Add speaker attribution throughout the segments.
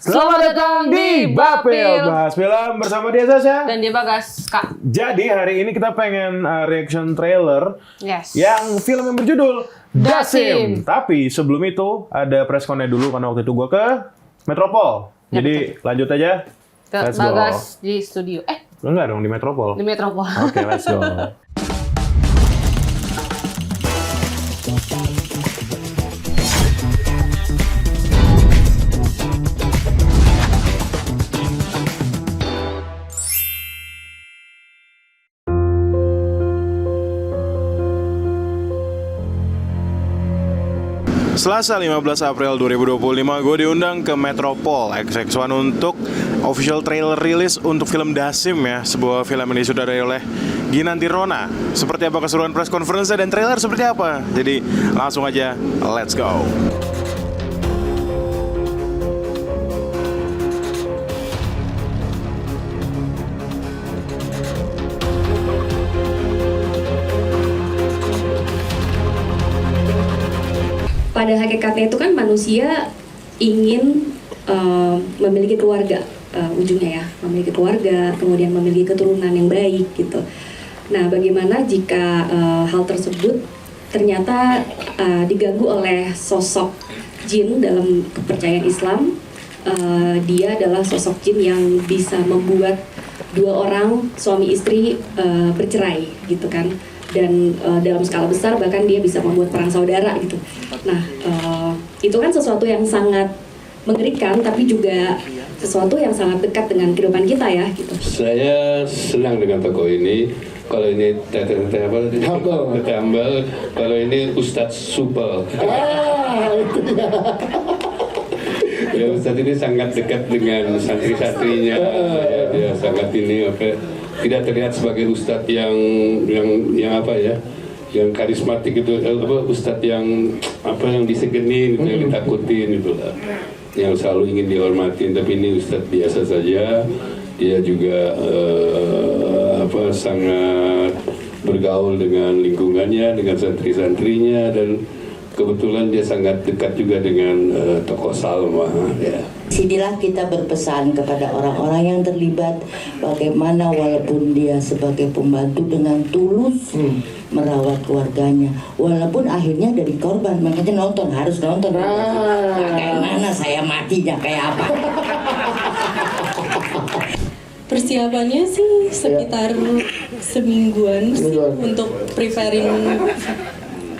Speaker 1: Selamat datang di Bapil, bahas film bersama dia Sasha
Speaker 2: dan dia Bagas, Kak.
Speaker 1: Jadi hari ini kita pengen reaction trailer yang film yang berjudul Dasim. Tapi sebelum itu ada press con-nya dulu karena waktu itu gue ke Metropol.
Speaker 2: Ya,
Speaker 1: jadi
Speaker 2: betul.
Speaker 1: lanjut aja.
Speaker 2: Ke
Speaker 1: Let's
Speaker 2: Bagas
Speaker 1: go.
Speaker 2: di studio.
Speaker 1: Enggak dong, di Metropol.
Speaker 2: Di Metropol.
Speaker 1: Oke, let's go. Selasa 15 April 2025, gue diundang ke Metropol XX1 untuk official trailer rilis untuk film Dasim ya. Sebuah film yang disutradarai oleh Ginanti Rona. Seperti apa keseruan press conference dan trailer seperti apa? Jadi langsung aja, let's go.
Speaker 3: Pada hakikatnya itu kan manusia ingin memiliki keluarga, ujungnya ya, memiliki keluarga, kemudian memiliki keturunan yang baik gitu. Nah, bagaimana jika hal tersebut ternyata diganggu oleh sosok jin dalam kepercayaan Islam? Dia adalah sosok jin yang bisa membuat dua orang suami istri bercerai gitu kan. Dan dalam skala besar bahkan dia bisa membuat perang saudara gitu. Nah, itu kan sesuatu yang sangat mengerikan, tapi juga sesuatu yang sangat dekat dengan kehidupan kita ya gitu.
Speaker 4: Saya senang dengan tokoh ini. Kalau ini Tete Hambal, kalau ini Ustadz Supel.
Speaker 5: Itu dia.
Speaker 4: Ya, Ustadz ini sangat dekat dengan santri-santrinya. Dia sangat ini tidak terlihat sebagai Ustadz yang apa ya, yang karismatik itu, Ustadz yang disegenin, yang ditakutin itulah, yang selalu ingin dihormatin. Tapi ini Ustadz biasa saja. Dia juga sangat bergaul dengan lingkungannya, dengan santri-santrinya, dan kebetulan dia sangat dekat juga dengan tokoh Salma ya.
Speaker 6: Sinilah kita berpesan kepada orang-orang yang terlibat, bagaimana walaupun dia sebagai pembantu dengan tulus merawat keluarganya, walaupun akhirnya dari korban. Makanya harus nonton. Bagaimana saya matinya kayak apa?
Speaker 7: Persiapannya sih sekitar semingguan sih untuk preparing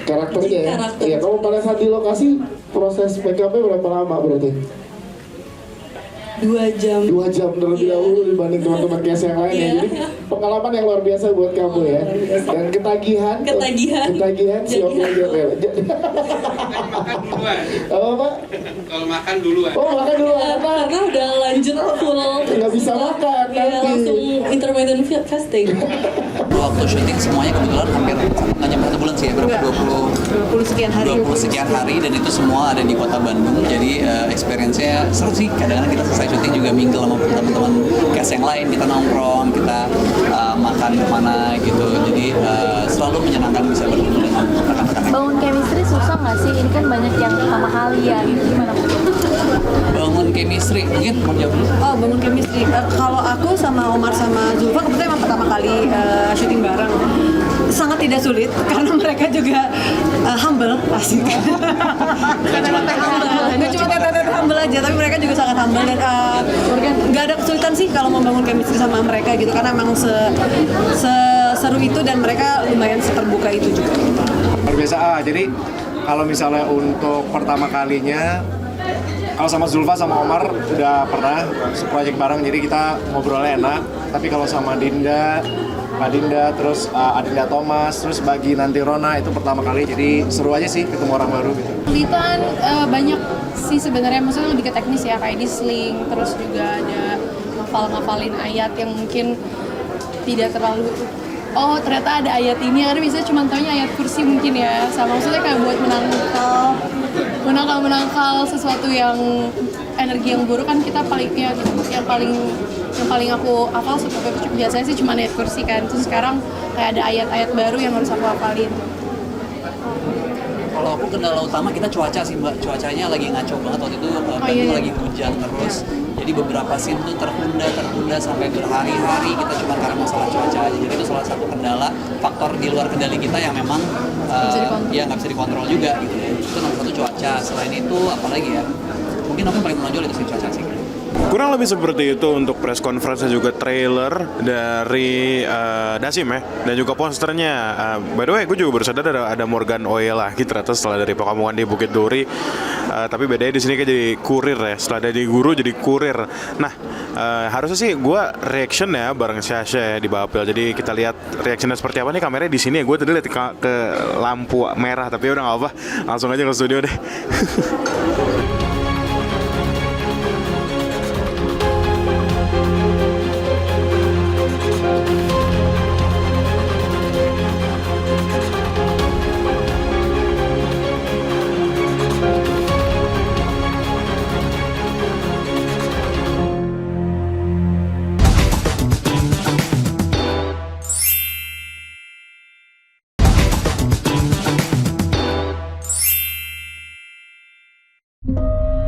Speaker 5: Karakternya ya?
Speaker 7: Karakter.
Speaker 5: Iya, kalau pada saat di lokasi proses make up-nya berapa lama berarti?
Speaker 7: 2 jam.
Speaker 5: 2 jam terlebih dahulu dibanding teman-teman cast yang lain ya. Jadi pengalaman yang luar biasa buat kamu ya. Dan ketagihan siap belajar ya. Apa Pak?
Speaker 4: Kalau makan duluan.
Speaker 5: Oh, makan dulu apa?
Speaker 7: Karena udah lanjut full.
Speaker 5: Nggak bisa makan
Speaker 7: Ya,
Speaker 5: nanti.
Speaker 7: langsung intermittent fasting.
Speaker 8: Waktu syuting semuanya kebetulan hampir nggak nyampe 1 bulan sih ya, berapa?
Speaker 7: 20 sekian hari.
Speaker 8: 20 sekian hari, dan itu semua ada di kota Bandung. Jadi experience-nya seru sih. Kadang-kadang kita selesai syuting juga mingle sama teman-teman cast yang lain, kita nongkrong, kita makan kemana gitu. Jadi selalu menyenangkan bisa bertemu dengan rekan-rekan.
Speaker 9: Bangun chemistry susah nggak sih? Ini kan banyak yang pertama kali ya. Gimana mungkin?
Speaker 8: Bangun chemistry, mungkin mau jawab dulu.
Speaker 7: Oh, bangun chemistry. Kalau aku sama Omar sama Zulfa kebetulan emang pertama kali syuting bareng. Sangat tidak sulit karena mereka juga humble, asik. Nggak cuma tete humble aja, tapi mereka juga sangat humble dan nggak ada kesulitan sih kalau membangun chemistry sama mereka gitu, karena emang seru itu dan mereka lumayan terbuka itu juga.
Speaker 10: Luar biasa. Jadi kalau misalnya untuk pertama kalinya, kalau sama Zulfa sama Omar udah pernah seproyek bareng, jadi kita ngobrolnya enak. Tapi kalau sama Dinda, Kak Dinda, terus Adinda Thomas, terus bagi Nanti Rona itu pertama kali, jadi seru aja sih ketemu orang baru gitu.
Speaker 9: Litan banyak sih sebenarnya, maksudnya lebih ke teknis ya, kayak di sling, terus juga ada ngafalin ayat yang mungkin tidak terlalu ternyata ada ayat ini, karena biasanya cuma taunya ayat kursi mungkin ya, sama maksudnya kayak buat menangkal sesuatu yang energi yang buruk kan kita palingnya gitu. Yang paling aku hafal biasanya sih cuma ayat kursi kan, terus sekarang kayak ada ayat-ayat baru yang harus aku hafalin.
Speaker 8: Kalau aku kendala utama kita cuaca sih Mbak, cuacanya lagi ngaco banget waktu itu, Bandung lagi hujan terus. Jadi beberapa scene tuh tertunda sampai berhari-hari kita cuma karena masalah cuaca aja. Jadi itu salah satu kendala, faktor di luar kendali kita yang memang ya nggak bisa dikontrol juga gitu ya. Itu nomor satu cuaca. Selain itu apalagi ya? Mungkin aku paling menonjol itu sih cuaca sih.
Speaker 1: Kurang lebih seperti itu untuk press conference dan juga trailer dari Dasim ya, dan juga posternya. By the way, gue juga baru sadar ada Morgan Oil lagi ternyata setelah dari Pekambangan di Bukit Duri. Tapi bedanya di sini kayak jadi kurir ya, setelah dari guru jadi kurir. Nah, harusnya sih gue reaction ya bareng Sasha ya di Bapel. Jadi kita lihat reactionnya seperti apa nih, kameranya di sini ya. Gue tadi lihat ke lampu merah, tapi udah nggak apa, langsung aja ke studio deh.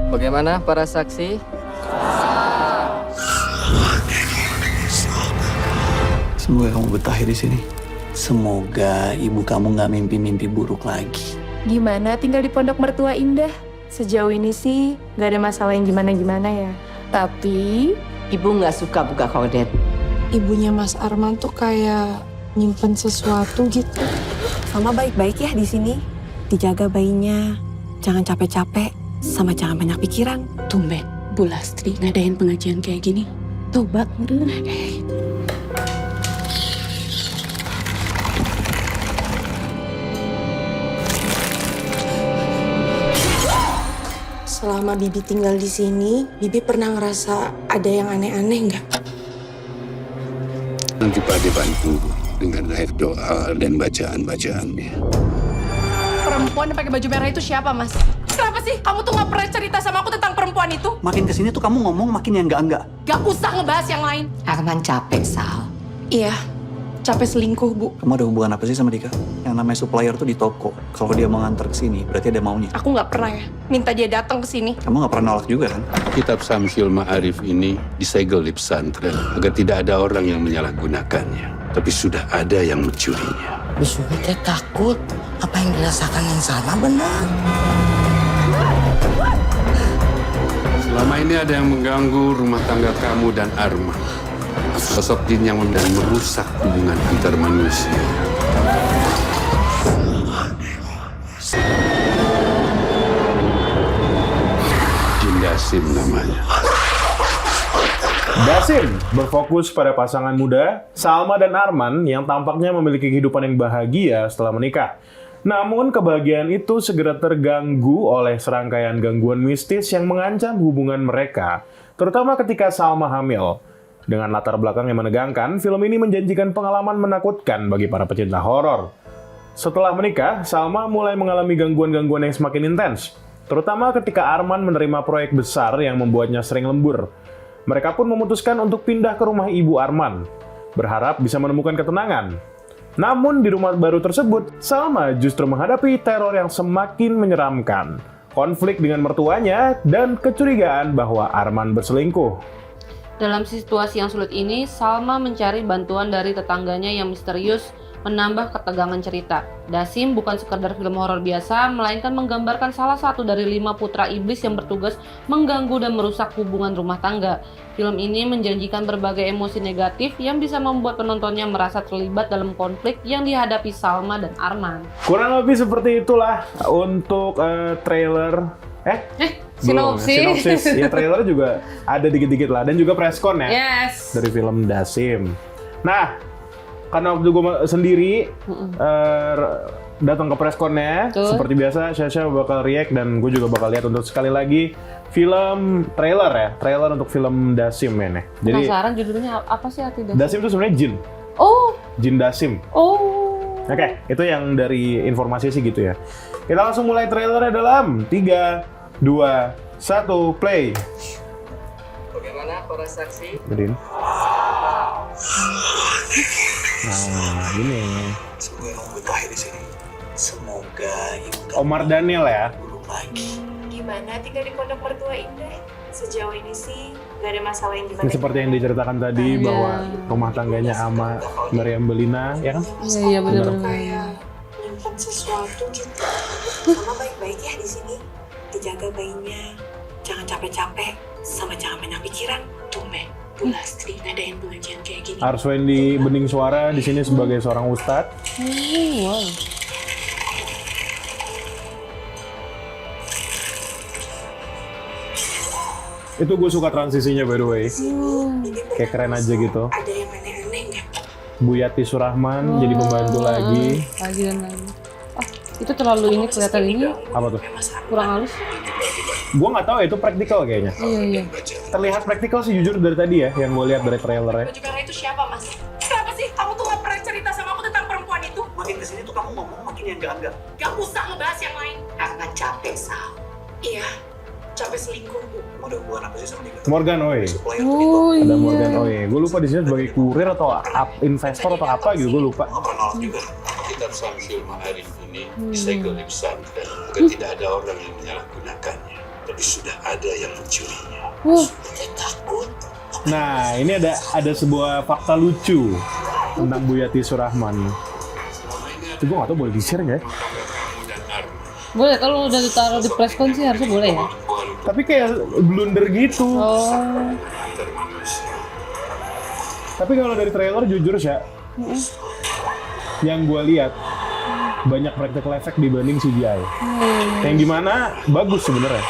Speaker 2: Bagaimana para saksi?
Speaker 8: Semoga kamu betah di sini. Semoga ibu kamu nggak mimpi-mimpi buruk lagi.
Speaker 11: Gimana tinggal di pondok mertua indah? Sejauh ini sih nggak ada masalah yang gimana-gimana ya. Tapi
Speaker 6: Ibu nggak suka buka korden.
Speaker 11: ibunya Mas Arman tuh kayak nyimpen sesuatu gitu.
Speaker 7: Sama baik-baik ya di sini. Dijaga bayinya, jangan capek-capek, sama jangan banyak pikiran.
Speaker 11: Tumben, Bu Lastri ngadain pengajian kayak gini. Tobat. Selama Bibi tinggal di sini, Bibi pernah ngerasa ada yang aneh-aneh nggak?
Speaker 4: Nanti Pak dibantu dengan air doa dan bacaan-bacaannya.
Speaker 9: Perempuan yang pakai baju merah itu siapa, Mas? Kenapa sih kamu tuh nggak pernah cerita sama aku tentang perempuan itu?
Speaker 8: Makin kesini tuh kamu ngomong makin yang enggak.
Speaker 9: Gak usah ngebahas yang lain.
Speaker 6: Arman capek, Sal.
Speaker 9: Iya, capek selingkuh, Bu.
Speaker 8: Kamu ada hubungan apa sih sama Dika? Yang namanya supplier tuh di toko. Kalau dia mau nganter ke sini, berarti ada maunya.
Speaker 9: Aku nggak pernah ya minta dia datang ke sini.
Speaker 8: Kamu nggak pernah nolak juga kan?
Speaker 4: Kitab Samsyul Ma'arif ini disegel di pesantren agar tidak ada orang yang menyalahgunakannya. Tapi sudah ada yang mencurinya.
Speaker 6: Bisunya teh takut. Apa yang dirasakan yang sama benar?
Speaker 4: Selama ini ada yang mengganggu rumah tangga kamu dan Arman. Sosok jin yang merusak hubungan antar manusia. Jin Dasim namanya.
Speaker 1: Dasim berfokus pada pasangan muda, Salma dan Arman, yang tampaknya memiliki kehidupan yang bahagia setelah menikah. Namun kebahagiaan itu segera terganggu oleh serangkaian gangguan mistis yang mengancam hubungan mereka, terutama ketika Salma hamil. Dengan latar belakang yang menegangkan, film ini menjanjikan pengalaman menakutkan bagi para pecinta horor. Setelah menikah, Salma mulai mengalami gangguan-gangguan yang semakin intens, terutama ketika Arman menerima proyek besar yang membuatnya sering lembur. Mereka pun memutuskan untuk pindah ke rumah ibu Arman, berharap bisa menemukan ketenangan. Namun di rumah baru tersebut, Salma justru menghadapi teror yang semakin menyeramkan, konflik dengan mertuanya, dan kecurigaan bahwa Arman berselingkuh.
Speaker 12: Dalam situasi yang sulit ini, Salma mencari bantuan dari tetangganya yang misterius, menambah ketegangan cerita. Dasim bukan sekedar film horor biasa, melainkan menggambarkan salah satu dari 5 putra iblis yang bertugas mengganggu dan merusak hubungan rumah tangga. Film ini menjanjikan berbagai emosi negatif yang bisa membuat penontonnya merasa terlibat dalam konflik yang dihadapi Salma dan Arman.
Speaker 1: Kurang lebih seperti itulah untuk trailer. Sinopsis. Ya, trailer juga ada dikit-dikit lah, dan juga preskon ya.
Speaker 12: Yes.
Speaker 1: Dari film Dasim. Nah, karena waktu gue sendiri datang ke preskonnya, seperti biasa Sasha bakal react dan gue juga bakal lihat untuk sekali lagi film trailer untuk film Dasim ini. Jadi
Speaker 12: Penasaran judulnya apa sih arti Dasim?
Speaker 1: Dasim itu sebenarnya jin.
Speaker 12: Oh.
Speaker 1: Jin Dasim.
Speaker 12: Oh.
Speaker 1: Oke, itu yang dari informasi sih gitu ya. Kita langsung mulai trailernya dalam 3, 2, 1, play.
Speaker 2: Bagaimana para saksi?
Speaker 1: Gedein. Nah, ini.
Speaker 8: Semoga kamu betah di sini.
Speaker 13: Semoga ibu
Speaker 1: Omar Daniel ya.
Speaker 13: lagi.
Speaker 11: Gimana tinggal di pondok mertua Indah? Sejauh ini sih nggak ada masalah yang
Speaker 1: Ini seperti yang diceritakan tadi bahwa rumah tangganya Ama Meriam Belina, ya kan?
Speaker 12: Iya benar.
Speaker 11: nyimpen sesuatu gitu. Mama baik-baik ya di sini. Dijaga bayinya. Jangan capek-capek sama jangan banyak pikiran. Tumben. Bu Lastri ngadain pengajian kayak gini.
Speaker 1: Arswendi Bening Suara di sini sebagai seorang ustadz.
Speaker 12: Wow.
Speaker 1: Itu gue suka transisinya by the way. Kayak keren aja gitu.
Speaker 11: Ada yang aneh-aneh nggak?
Speaker 1: Bu Yati Surahman jadi pembantu lagi.
Speaker 12: Lagi dan lagi. Ah, itu terlalu ini kelihatan ini
Speaker 1: Apa tuh?
Speaker 12: kurang halus.
Speaker 1: Gue nggak tahu ya, itu praktikal kayaknya.
Speaker 12: Iya.
Speaker 1: Terlihat praktikal sih jujur dari tadi ya, yang gue lihat dari trailernya.
Speaker 11: Baju merah itu siapa, Mas? Kenapa sih kamu tuh nggak pernah cerita sama aku tentang perempuan itu?
Speaker 13: Makin kesini tuh kamu ngomong makin yang enggak.
Speaker 11: Gak usah ngebahas yang lain. Karena capek, Sal. Iya, capek selingkuh, Bu.
Speaker 13: Mau ada hubungan apa sih sama dia?
Speaker 1: Morgan Oey.
Speaker 12: Oh
Speaker 1: Ada
Speaker 12: iya.
Speaker 1: Morgan Oey. Gue lupa di sini sebagai kurir atau investor atau apa gitu, gue lupa.
Speaker 13: Nggak pernah nolak juga. Kitab Samsul Ma'arif ini disegel di pesantren. Bukan tidak ada orang yang menyalahgunakannya, tapi sudah ada yang mencurinya. Sudah takut.
Speaker 1: Nah, ini ada sebuah fakta lucu tentang Bu Yati Surahman. Itu gue nggak tahu boleh di-share nggak ya?
Speaker 12: Boleh, kalau udah ditaruh di preskon sih harusnya boleh ya.
Speaker 1: Tapi kayak blunder gitu.
Speaker 12: Oh.
Speaker 1: Tapi kalau dari trailer jujur sih, yang gue lihat banyak practical effect dibanding CGI. Yang gimana bagus sebenarnya.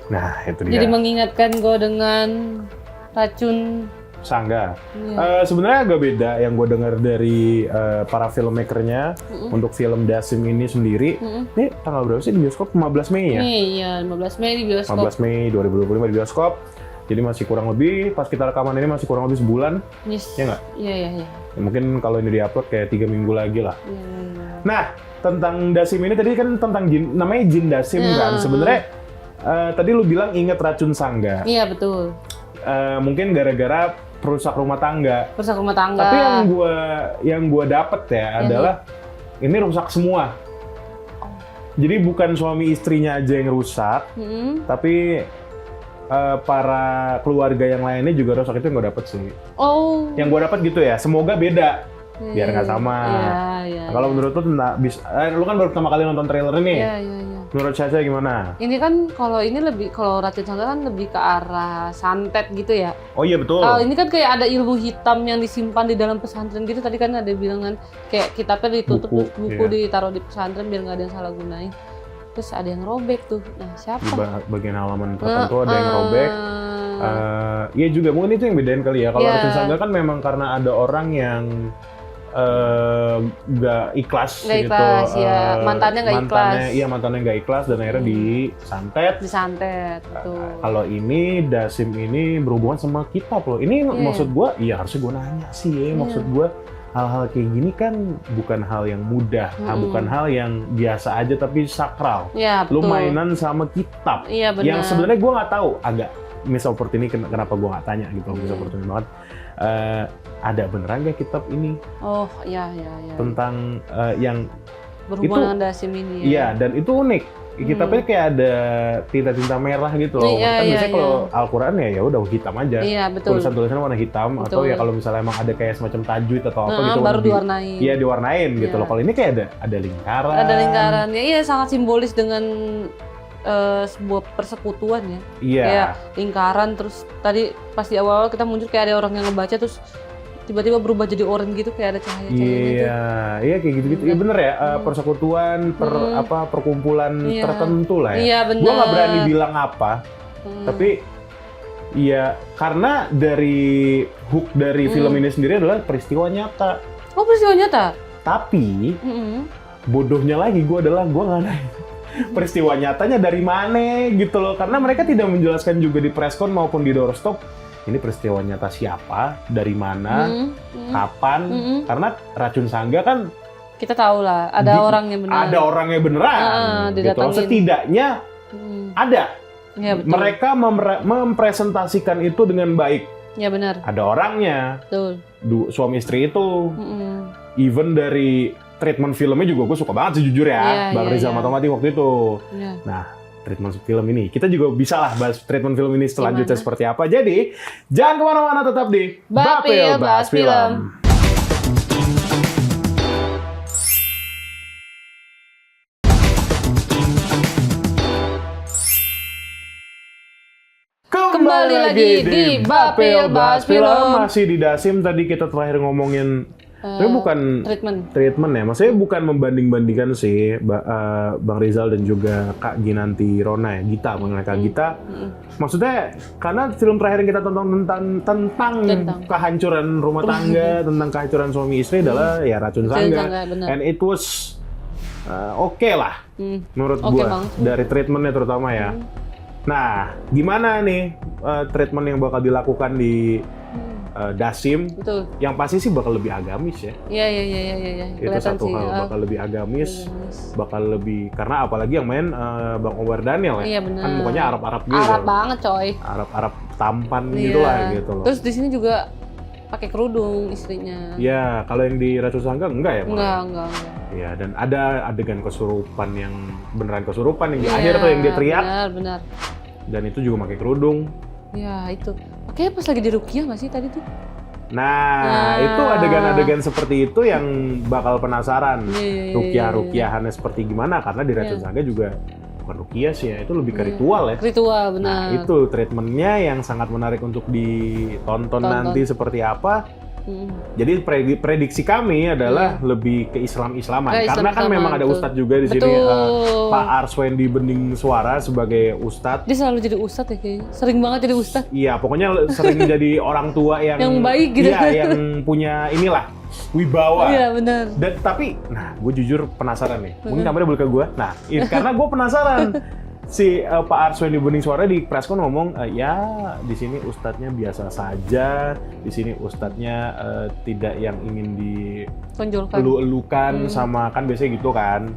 Speaker 1: Nah itu dia.
Speaker 12: Jadi mengingatkan gue dengan racun
Speaker 1: Sangga.
Speaker 12: Iya.
Speaker 1: Sebenarnya agak beda yang gue dengar dari para filmmakernya untuk film Dasim ini sendiri. Ini tanggal berapa sih di bioskop? 15 Mei ya?
Speaker 12: Iya, 15 Mei di bioskop.
Speaker 1: 15 Mei 2025 di bioskop. Jadi masih kurang lebih, pas kita rekaman ini masih kurang lebih sebulan.
Speaker 12: Yes.
Speaker 1: Ya nggak?
Speaker 12: Iya.
Speaker 1: Ya, mungkin kalau ini diupload kayak 3 minggu lagi lah.
Speaker 12: Iya.
Speaker 1: Nah, tentang Dasim ini tadi kan tentang jin, namanya Jin Dasim kan. Sebenarnya tadi lu bilang inget racun Sangga.
Speaker 12: Iya, betul.
Speaker 1: Mungkin gara-gara perusak rumah tangga.
Speaker 12: Perusak rumah tangga.
Speaker 1: Tapi yang gua dapet ya adalah ini rusak semua. Jadi bukan suami istrinya aja yang rusak, tapi para keluarga yang lainnya juga rusak. Itu yang gue dapet sih.
Speaker 12: Oh.
Speaker 1: Yang gue dapet gitu ya. Semoga beda, biar nggak sama.
Speaker 12: Iya.
Speaker 1: Nah, kalau menurut lu lu kan baru pertama kali nonton trailer ini.
Speaker 12: Iya.
Speaker 1: Menurut Caca gimana?
Speaker 12: Ini kan kalau racun Sangga kan lebih ke arah santet gitu ya.
Speaker 1: Oh iya betul.
Speaker 12: Kalau ini kan kayak ada ilmu hitam yang disimpan di dalam pesantren gitu. Tadi kan ada bilang kan kayak kitabnya ditutup, buku ditaruh di pesantren biar nggak ada yang salah gunain. Terus ada yang robek tuh. Nah, siapa?
Speaker 1: Di bagian halaman tertentu ada yang robek. Iya juga, mungkin itu yang bedain kali ya. Kalau racun Sangga kan memang karena ada orang yang nggak ikhlas gitu.
Speaker 12: Ya. Mantannya nggak ikhlas.
Speaker 1: Iya, mantannya nggak ikhlas dan akhirnya disantet.
Speaker 12: Betul.
Speaker 1: Kalau ini Dasim ini berhubungan sama kitab loh. Ini maksud gua, iya harusnya gua nanya sih ya. Maksud gua hal-hal kayak gini kan bukan hal yang mudah, bukan hal yang biasa aja tapi sakral.
Speaker 12: Iya,
Speaker 1: Lu
Speaker 12: betul.
Speaker 1: mainan sama kitab.
Speaker 12: Iya, benar.
Speaker 1: Yang sebenarnya gua nggak tahu, agak miss opportunity kenapa gua nggak tanya gitu, miss opportunity banget. Ada beneran nggak kitab ini?
Speaker 12: Oh, iya.
Speaker 1: Tentang yang
Speaker 12: berhubungan dengan Dasim ini ya.
Speaker 1: Iya, dan itu unik. Kitabnya kayak ada tinta-tinta merah gitu loh.
Speaker 12: Iya,
Speaker 1: kan biasanya kalau Al-Quran ya udah hitam aja.
Speaker 12: Iya, betul.
Speaker 1: Tulisan-tulisannya warna hitam.
Speaker 12: Betul.
Speaker 1: Atau ya kalau misalnya emang ada kayak semacam tajwid atau apa gitu.
Speaker 12: Baru diwarnain.
Speaker 1: Iya, diwarnain gitu loh. Kalau ini kayak ada lingkaran.
Speaker 12: Ada lingkaran. Ya, iya sangat simbolis dengan sebuah persekutuan ya.
Speaker 1: Iya.
Speaker 12: Kayak lingkaran, terus tadi pas di awal kita muncul kayak ada orang yang ngebaca terus tiba-tiba berubah jadi oranye gitu, kayak ada cahaya-cahaya gitu.
Speaker 1: Iya kayak gitu-gitu. Iya bener ya, persekutuan, perkumpulan tertentu lah ya.
Speaker 12: Iya bener.
Speaker 1: Gua nggak berani bilang apa, tapi ya karena dari hook dari film ini sendiri adalah peristiwa nyata.
Speaker 12: Oh, peristiwa nyata?
Speaker 1: Tapi bodohnya lagi gue adalah gue nggak nanya peristiwa nyatanya dari mana gitu loh, karena mereka tidak menjelaskan juga di preskon maupun di doorstop ini peristiwa nyata siapa, dari mana, kapan, karena racun Sangga kan
Speaker 12: kita tahu lah ada orangnya beneran.
Speaker 1: Ada orangnya beneran, gitu loh. Setidaknya ada.
Speaker 12: Ya, betul.
Speaker 1: Mereka mempresentasikan itu dengan baik.
Speaker 12: Ya benar.
Speaker 1: Ada orangnya.
Speaker 12: Betul.
Speaker 1: Suami istri itu. even dari treatment filmnya juga gue suka banget sih jujur ya, Bang Rizal Matomati waktu itu. Nah, treatment film ini kita juga bisa lah bahas treatment film ini selanjutnya seperti apa. Jadi jangan kemana-mana, tetap di Bapil Bahas Film. Kembali lagi di Bapil Bahas Film. Masih di Dasim, tadi kita terakhir ngomongin tapi bukan treatment ya, maksudnya bukan membanding-bandingkan sih Bang Rizal dan juga Kak Ginanti Rona ya, Gita, mengenai Kak Gita. Maksudnya karena film terakhir yang kita tonton tentang kehancuran rumah tangga, tentang kehancuran suami istri adalah ya Racun Sangga. And it was oke lah menurut gua dari treatmentnya terutama ya. Nah, gimana nih treatment yang bakal dilakukan di Dasim?
Speaker 12: Betul.
Speaker 1: Yang pasti sih bakal lebih agamis ya.
Speaker 12: Iya.
Speaker 1: Itu satu hal, bakal lebih agamis, bakal lebih, karena apalagi yang main Bang Omar Daniel ya.
Speaker 12: Iya, bener.
Speaker 1: Kan mukanya Arab-Arab gitu.
Speaker 12: Arab banget coy.
Speaker 1: Arab tampan gitu lah gitu loh.
Speaker 12: Terus di sini juga pakai kerudung istrinya.
Speaker 1: Iya, kalau yang di Racun Sangga enggak ya?
Speaker 12: Enggak.
Speaker 1: Iya, dan ada adegan kesurupan yang beneran kesurupan yang di akhir tuh yang dia teriak.
Speaker 12: Benar.
Speaker 1: Dan itu juga pakai kerudung.
Speaker 12: Ya itu. Oke, pas lagi di Rukiah nggak sih tadi tuh?
Speaker 1: Nah, itu adegan-adegan seperti itu yang bakal penasaran. Rukiah-rukiahannya seperti gimana, karena di Racun Sangga juga bukan rukiah sih ya, itu lebih ke ritual ya.
Speaker 12: Ritual, benar.
Speaker 1: Nah, itu treatmentnya yang sangat menarik untuk ditonton nanti seperti apa. Jadi prediksi kami adalah lebih ke Islam-Islaman, karena kan memang ada ustadz juga di sini, Pak Arswendi Bening Suara sebagai ustadz.
Speaker 12: Dia selalu jadi ustadz ya kayaknya, sering banget jadi ustadz.
Speaker 1: Iya, pokoknya sering jadi orang tua yang
Speaker 12: baik gitu.
Speaker 1: Iya, yang punya inilah wibawa.
Speaker 12: Iya, benar.
Speaker 1: Dan tapi, nah, gue jujur penasaran nih. Mungkin kameranya boleh ke gue. Nah, karena gue penasaran. Si Pak Arswendi Bening Suara di preskon ngomong, ya di sini ustadznya biasa saja, di sini ustadznya tidak yang ingin dielu-elukan sama, kan biasanya gitu kan.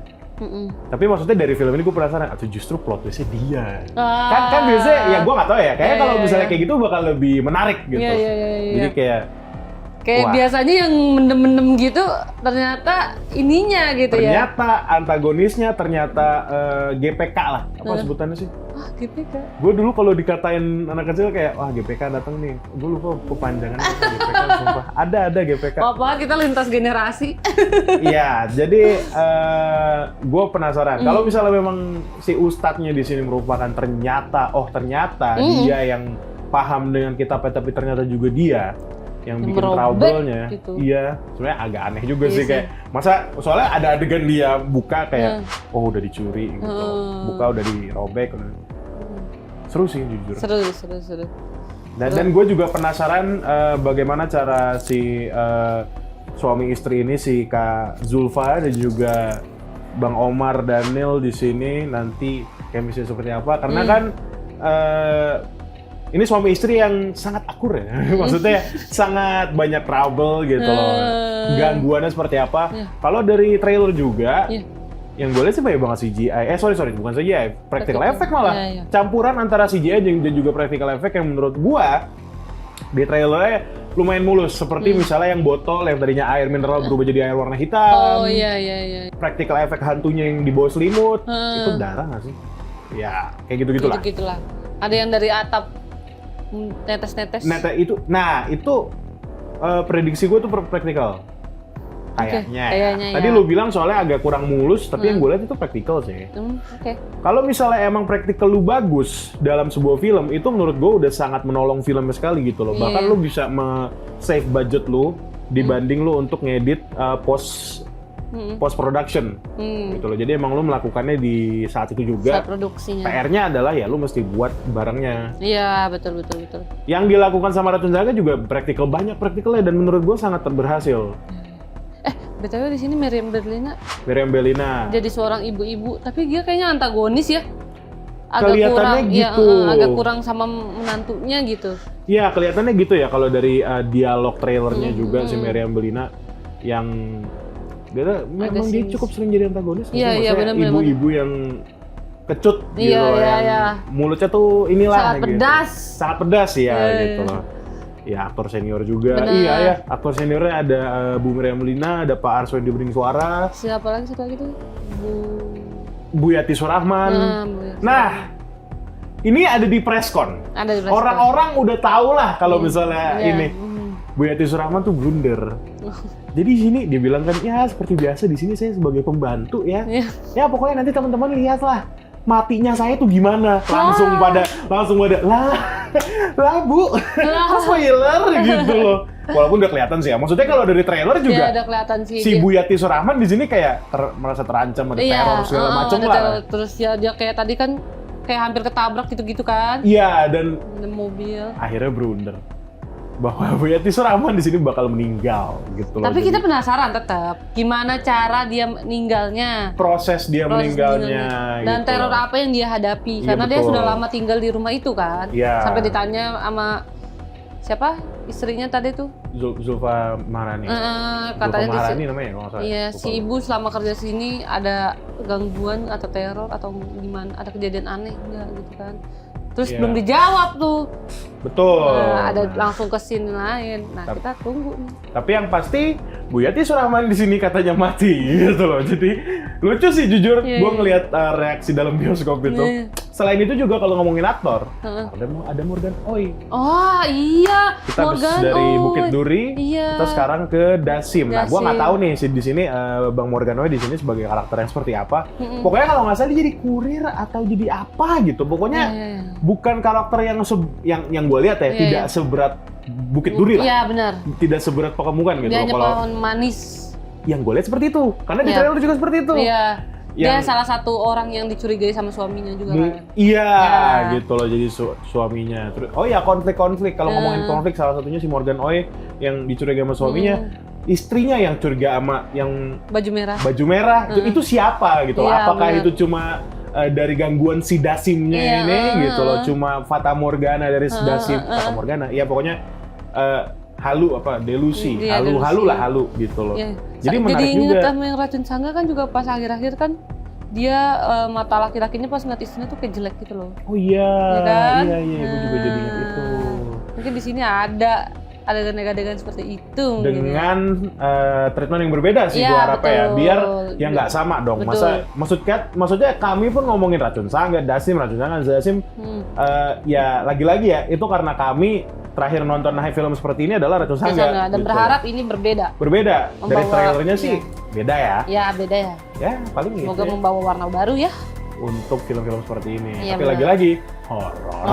Speaker 1: Tapi maksudnya dari film ini gue penasaran, atau justru plot twistnya dia. Kan biasanya, ya gue nggak tahu ya, kayaknya kalau misalnya kayak gitu bakal lebih menarik gitu. Jadi
Speaker 12: kayak biasanya yang mendem-mendem gitu, ternyata ininya gitu ya.
Speaker 1: Ternyata antagonisnya GPK lah. Apa sebutannya sih?
Speaker 12: GPK.
Speaker 1: Gue dulu kalau dikatain anak kecil kayak, wah GPK datang nih. Gue lupa kepanjangannya GPK, sumpah. Ada GPK.
Speaker 12: Apa kita lintas generasi?
Speaker 1: Iya, jadi gue penasaran. Kalau misalnya memang si ustadznya di sini merupakan ternyata dia yang paham dengan kitabnya, tapi ternyata juga dia yang bikin trouble-nya gitu. Iya, sebenarnya agak aneh juga sih kayak masa, soalnya ada adegan dia buka kayak udah dicuri gitu, buka udah dirobek. Seru sih jujur.
Speaker 12: Seru.
Speaker 1: Dan gue juga penasaran bagaimana cara si suami istri ini, si Kak Zulfa dan juga Bang Omar Daniel di sini nanti chemistry seperti apa, karena kan ini suami istri yang sangat akur ya, maksudnya sangat banyak trouble gitu loh, gangguannya seperti apa. Kalau dari trailer juga, yang gue lihat sih banyak banget CGI, sorry bukan CGI, practical effect malah, campuran antara CGI dan juga practical effect yang menurut gue di trailernya lumayan mulus, seperti misalnya yang botol yang tadinya air mineral berubah jadi air warna hitam. Practical effect hantunya yang di bawah selimut, itu darah nggak sih? Ya kayak gitu-gitulah.
Speaker 12: Ada yang dari atap netes-netes.
Speaker 1: Itu prediksi gue tuh praktikal. Kayaknya. Tadi lu bilang soalnya agak kurang mulus, tapi yang gue lihat itu praktikal sih. Kalau misalnya emang praktikal lu bagus dalam sebuah film, itu menurut gue udah sangat menolong filmnya sekali gitu loh. Bahkan lu bisa save budget lu dibanding lu untuk ngedit post production gitu loh. Jadi emang lu melakukannya di saat itu juga.
Speaker 12: Saat produksinya.
Speaker 1: PR-nya adalah ya lu mesti buat barangnya.
Speaker 12: Iya, betul.
Speaker 1: Yang dilakukan sama Racun Sangga juga banyak praktikalnya, dan menurut gua sangat berhasil.
Speaker 12: BTW di sini Meriam
Speaker 1: Bellina
Speaker 12: jadi seorang ibu-ibu, tapi dia kayaknya antagonis ya.
Speaker 1: Kelihatannya gitu.
Speaker 12: Agak kurang sama menantunya gitu.
Speaker 1: Iya, kelihatannya gitu ya kalau dari dialog trailernya juga si Meriam Bellina yang memang dia cukup sering jadi antagonis.
Speaker 12: Iya, benar.
Speaker 1: Ibu-ibu yang kecut gitu loh, yang mulutnya tuh inilah
Speaker 12: sangat pedas
Speaker 1: ya gitu loh. ya aktor senior juga.
Speaker 12: Bener.
Speaker 1: Iya ya, aktor seniornya ada Bu Miriam Lina, ada Pak Arswedi Bening Suara.
Speaker 12: Siapa lagi satu lagi tuh?
Speaker 1: Bu Yati Surahman.
Speaker 12: Bu Yati.
Speaker 1: Nah, ini ada di preskon.
Speaker 12: Ada di preskon.
Speaker 1: Orang-orang udah tahu lah kalau misalnya
Speaker 12: Iya.
Speaker 1: ini Bu Yati Surahman tuh blunder. Jadi di sini dia bilang kan, ya seperti biasa di sini saya sebagai pembantu ya. Ya pokoknya nanti teman-teman lihatlah matinya saya tuh gimana. Langsung pada lah Bu, kok spoiler gitu loh. Walaupun udah kelihatan sih ya. Maksudnya kalau dari trailer juga
Speaker 12: Iya, ada kelihatan sih.
Speaker 1: si Bu Yati Surahman di sini kayak merasa terancam, ada teror segala macam
Speaker 12: ada
Speaker 1: lah.
Speaker 12: teror. Terus ya dia kayak tadi kan kayak hampir ketabrak gitu-gitu kan.
Speaker 1: Iya, dan
Speaker 12: Ada mobil.
Speaker 1: akhirnya blunder bahwa Bu Yati Surahman di sini bakal meninggal gitu loh.
Speaker 12: Tapi kita
Speaker 1: Jadi,
Speaker 12: penasaran tetap gimana cara dia meninggalnya.
Speaker 1: proses dia meninggalnya
Speaker 12: Dan
Speaker 1: gitu
Speaker 12: teror
Speaker 1: loh.
Speaker 12: apa yang dia hadapi.
Speaker 1: Iya,
Speaker 12: Karena dia
Speaker 1: betul.
Speaker 12: sudah lama tinggal di rumah itu kan.
Speaker 1: Iya.
Speaker 12: Sampai ditanya sama siapa? Istrinya tadi tuh.
Speaker 1: Zulfa Maharani.
Speaker 12: Katanya
Speaker 1: Zulfa Maharani namanya kalau nggak salah.
Speaker 12: Iya,
Speaker 1: Lupa.
Speaker 12: si ibu selama kerja sini ada gangguan atau teror atau gimana? Ada kejadian aneh enggak gitu kan. Terus
Speaker 1: Iya.
Speaker 12: belum dijawab tuh.
Speaker 1: Betul.
Speaker 12: Nah, ada langsung ke scene lain. Nah, kita tunggu nih.
Speaker 1: Tapi yang pasti Bu Yati Surahman di sini katanya mati gitu loh. Jadi lucu sih jujur,
Speaker 12: Iya,
Speaker 1: gue
Speaker 12: iya.
Speaker 1: ngelihat reaksi dalam bioskop itu.
Speaker 12: Iya.
Speaker 1: Selain itu juga kalau ngomongin aktor,
Speaker 12: Heeh.
Speaker 1: ada Morgan Oey.
Speaker 12: Oh iya,
Speaker 1: Kita habis
Speaker 12: Morgan
Speaker 1: dari
Speaker 12: Oey.
Speaker 1: Bukit Duri,
Speaker 12: Iya.
Speaker 1: kita sekarang ke Dasim. Nah, gue nggak
Speaker 12: Dasim.
Speaker 1: tahu nih di sini Bang Morgan Oey di sini sebagai karakter yang seperti apa.
Speaker 12: Mm-mm.
Speaker 1: Pokoknya kalau nggak salah dia jadi kurir atau jadi apa gitu. Pokoknya
Speaker 12: Iya.
Speaker 1: bukan karakter yang gue lihat ya,
Speaker 12: Iya,
Speaker 1: tidak
Speaker 12: iya.
Speaker 1: seberat Bukit Duri lah.
Speaker 12: Iya benar.
Speaker 1: Tidak seberat Pekamungkan gitu.
Speaker 12: Dia
Speaker 1: loh.
Speaker 12: hanya
Speaker 1: Kalau
Speaker 12: pohon manis.
Speaker 1: yang gue lihat seperti itu, karena di
Speaker 12: Iya.
Speaker 1: trailer juga seperti itu.
Speaker 12: Iya. Dia
Speaker 1: Yang-
Speaker 12: salah satu orang yang dicurigai sama suaminya juga kan.
Speaker 1: Iya,
Speaker 12: Ya.
Speaker 1: gitu loh jadi suaminya. Terus, oh ya konflik-konflik. Kalau ngomongin konflik, salah satunya si Morgan Oey yang dicurigai sama suaminya, istrinya yang curiga sama yang
Speaker 12: Baju merah.
Speaker 1: baju merah. Itu siapa gitu?
Speaker 12: Iya,
Speaker 1: Apakah
Speaker 12: bener.
Speaker 1: itu cuma dari gangguan si Dasimnya
Speaker 12: Iya,
Speaker 1: ini gitu loh? Cuma Fata Morgana dari si Dasim, Fata Morgana. Iya pokoknya halu apa delusi,
Speaker 12: Iya,
Speaker 1: halu
Speaker 12: delusi.
Speaker 1: lah halu gitu loh.
Speaker 12: Iya.
Speaker 1: Jadi menarik
Speaker 12: inget
Speaker 1: juga.
Speaker 12: sama yang racun sangga kan juga pas akhir-akhir kan dia mata laki-lakinya pas ngeliat istrinya tuh kayak jelek gitu loh.
Speaker 1: Oh iya,
Speaker 12: Iya kan?
Speaker 1: iya, gue juga jadi ingat itu.
Speaker 12: Mungkin di sini ada adegan-adegan seperti itu. mungkin ya.
Speaker 1: Dengan treatment yang berbeda sih
Speaker 12: Iya,
Speaker 1: gua harapnya ya,
Speaker 12: betul.
Speaker 1: biar ya nggak sama dong.
Speaker 12: Betul.
Speaker 1: Maksudnya kami pun ngomongin Racun Sangga, Dasim, ya lagi-lagi ya itu karena kami terakhir nonton film seperti ini adalah Racun Sangga.
Speaker 12: Dan
Speaker 1: gitu.
Speaker 12: berharap ini berbeda.
Speaker 1: Berbeda dari
Speaker 12: Membawa-
Speaker 1: trailernya sih beda ya.
Speaker 12: Ya beda ya.
Speaker 1: Ya paling gitu.
Speaker 12: Semoga
Speaker 1: ya.
Speaker 12: membawa warna baru ya.
Speaker 1: Untuk film-film seperti ini.
Speaker 12: Iya,
Speaker 1: Tapi
Speaker 12: benar.
Speaker 1: lagi-lagi horor.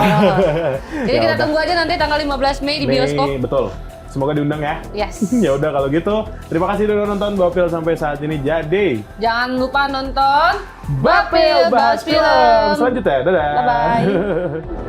Speaker 12: Jadi
Speaker 1: Ya
Speaker 12: kita
Speaker 1: udah.
Speaker 12: tunggu aja nanti tanggal 15 Mei di
Speaker 1: Mei,
Speaker 12: bioskop.
Speaker 1: betul. Semoga diundang ya.
Speaker 12: Yes.
Speaker 1: Ya udah kalau gitu, terima kasih udah nonton Bapil sampai saat ini. Jadi
Speaker 12: Jangan lupa nonton
Speaker 1: Bapil Bahas Film.
Speaker 12: Film.
Speaker 1: Selanjutnya, dadah.
Speaker 12: Bye-bye.